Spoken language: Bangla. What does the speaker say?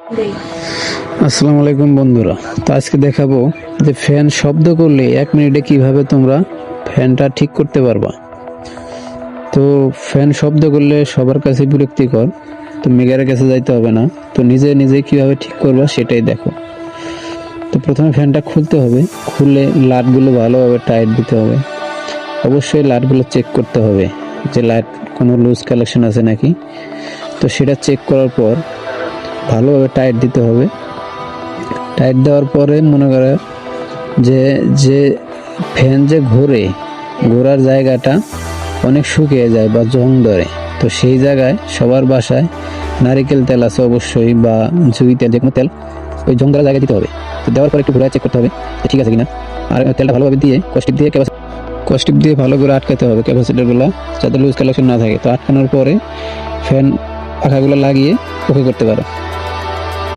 আসসালামু আলাইকুম বন্ধুরা। তো আজকে দেখাবো যে ফ্যান শব্দ করলে 1 মিনিটে কিভাবে তোমরা ফ্যানটা ঠিক করতে পারবা। তো ফ্যান শব্দ করলে সবার কাছে বিরক্তিকর, তো মেকারের কাছে যাইতে হবে না, তো নিজে নিজে কিভাবে ঠিক করবা সেটাই দেখো। তো প্রথমে ফ্যানটা খুলতে হবে, খুলে লাটগুলো ভালোভাবে টাইট দিতে হবে। অবশ্যই লাটগুলো চেক করতে হবে যে লাইট কোনো লুজ কালেকশন আছে নাকি। তো সেটা চেক করার পর ভালোভাবে টাইট দিতে হবে। টাইট দেওয়ার পরে মনে করে যে যে ফ্যান যে ঘোরার জায়গাটা অনেক শুকিয়ে যায় বা জং ধরে, তো সেই জায়গায় সবার বাসায় নারিকেল তেল আছে অবশ্যই, বা জুই তেল, যে কোনো তেল ওই জং ধরা জায়গায় দিতে হবে। তো দেওয়ার পরে একটু ঘুরে চেক করতে হবে যে ঠিক আছে কিনা। আর তেলটা ভালোভাবে দিয়ে কস্টিপ দিয়ে ভালো করে আটকাতে হবে ক্যাপাসিটারগুলো, যাতে লুজ কালেকশন না থাকে। তো আটকানোর পরে ফ্যান পাখাগুলো লাগিয়ে ওকে করতে পারো।